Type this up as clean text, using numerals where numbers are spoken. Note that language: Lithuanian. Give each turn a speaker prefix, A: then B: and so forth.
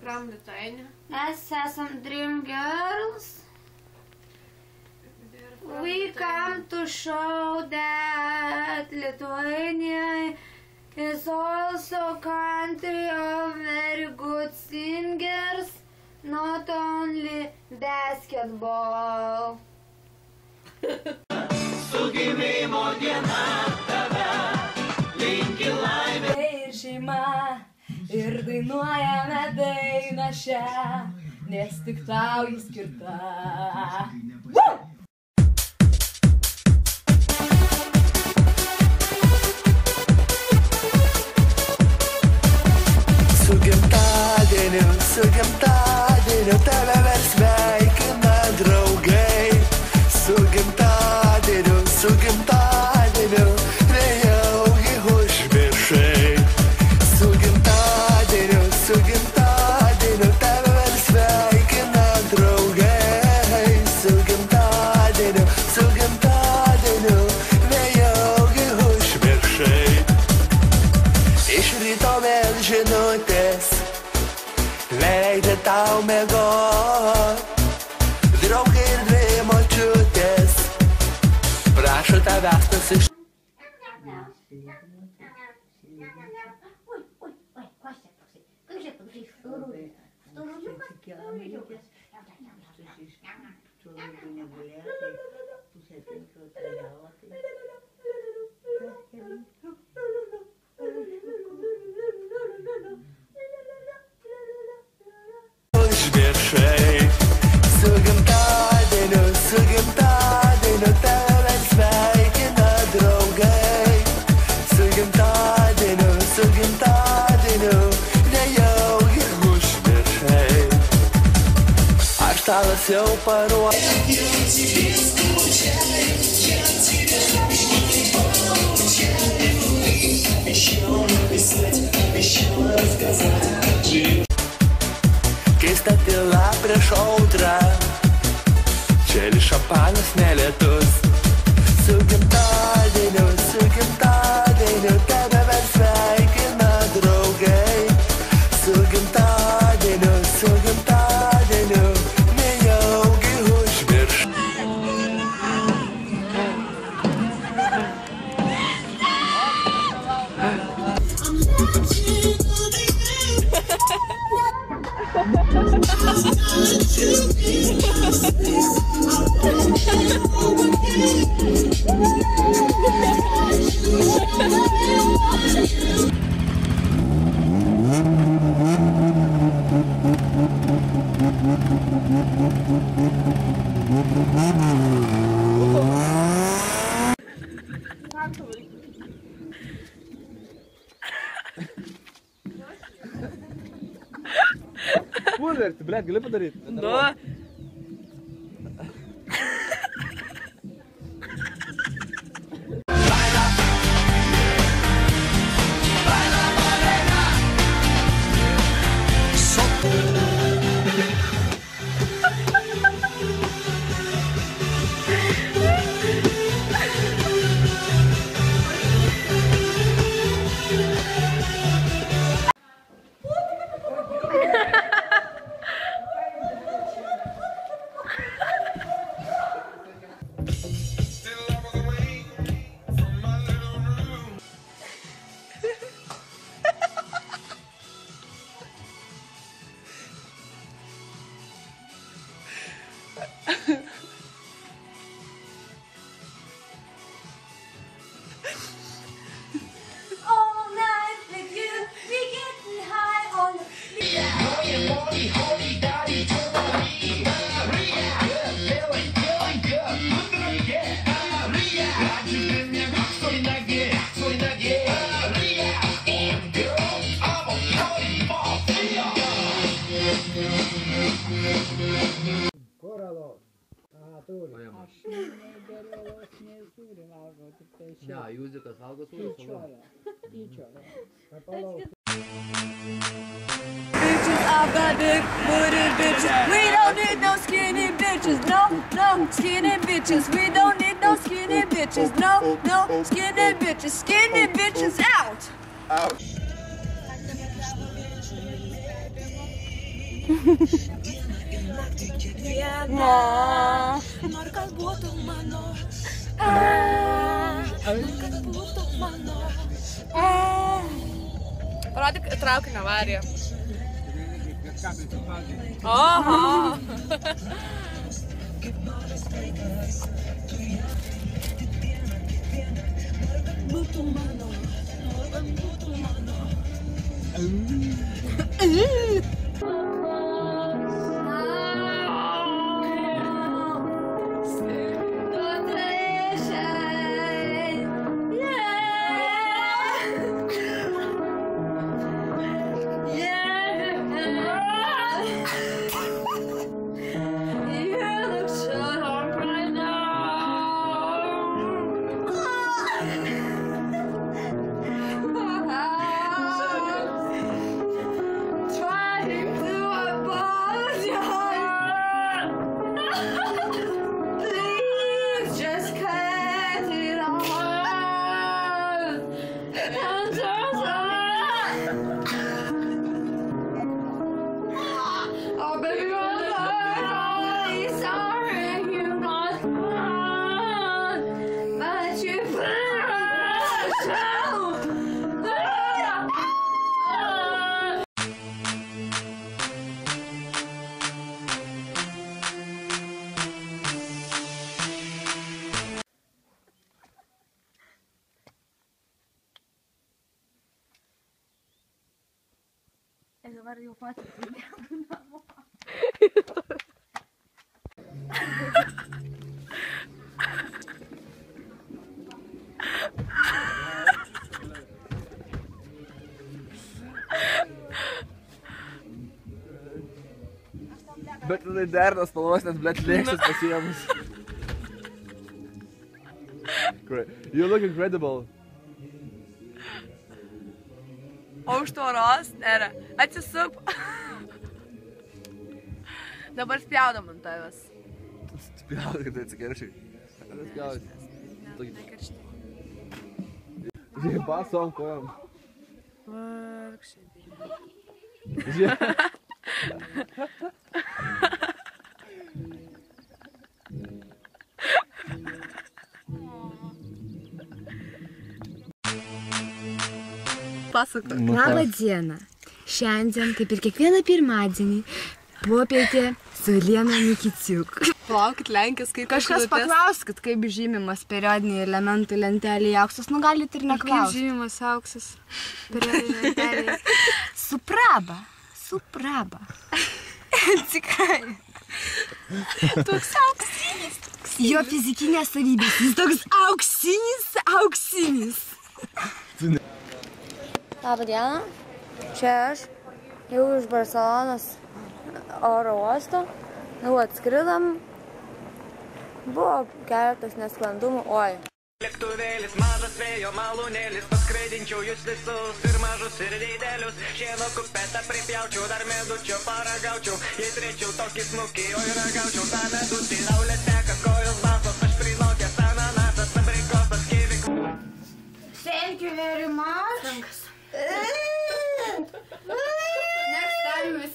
A: Tramdytainė.
B: Mes esam Dream Girls. We come to show that Lithuania is also country of very good singers, not only basketball.
C: Su gimimo diena tave linki laimė.
D: Ir šeima, ir dainuojame dainą šią, nes tik tau jis skirta.
E: Su gimtadieniu tave vėl sveikina draugai. Su gimtadieniu nejaugi užmiršai. Su gimtadieniu tave vėl sveikina draugai. Su gimtadieniu nejaugi užmiršai. Iš ryto vėl žinutės leidžia tau miegot. Draugai ir dvi močiutės prašo tavęs nusiš... Su gimtadieniu tave sveikina draugai. Su gimtadieniu nejaugi užmiršai. Aš stalas jau keista tyla prieš audrą, čia šampanas nelietus. Su gimtadieniu tave vėl sveikina draugai. Su gimtadieniu nejaugi užmiršai.
F: Пулерти, блядь, gali padaryti?
D: Nu.
F: Ne, Juzikas valgo sūrį.
D: Bitches, I've got big booty bitches. We don't need no skinny bitches. No, no skinny bitches. We don't need no skinny bitches. No, no skinny bitches. Skinny bitches out.
E: Out.
D: Noriu, kad būtų mano. Kad būtų mano. Parodyk traukinio avariją. Oho. Būtų mano. Būtų mano.
B: Ir dabar jau patys namo.
F: Bet tada dernas spalvos, nes blėt lėkštis pasiemus. You look incredible.
D: O už tvoros nėra. Atsisuk. Dabar spjaudam ant tavęs.
F: Spjaudai, kad tai atsikeršiai. Spjaudai.
D: Nekarštai.
F: Žiūrėk, baso ant kojom.
D: Vargšai.
F: Žiūrėk.
D: Pasakok.
B: Labą dieną. Šiandien, kaip ir kiekvieną pirmadienį, popietė su Liena Nikiciuk.
D: Palaukit, Lenkijos kaip
B: Kažkas paklauskit, kaip žymimas periodiniai elementų lentelėje auksas, nu galit ir
D: Kaip
B: neklausti.
D: žymimas auksas.
B: Periodinė lentelėje. Supraba. Supraba. Tikrai.
D: Toks auksinis.
B: Jo fizikinės savybės. Jis toks auksinis. Labą dieną. Čia aš jau iš Barcelonos oro uosto. Jau atskridom. Buvo keletas nesklandumų. Oi.
C: Lėktuvėlis, mažas vėjo malūnėlis, paskraidinčiau jūs visus ir mažus ir didelius. Šieno kupetą pripjaučiau, dar medučio paragaučiau, jei turėčiau tokį snukį, o ir ragaučiau tą medutį. Saulė teka, kojos basos, aš prinokęs ananasas, abrikosas, kivi.
B: Thank you very much. Next time we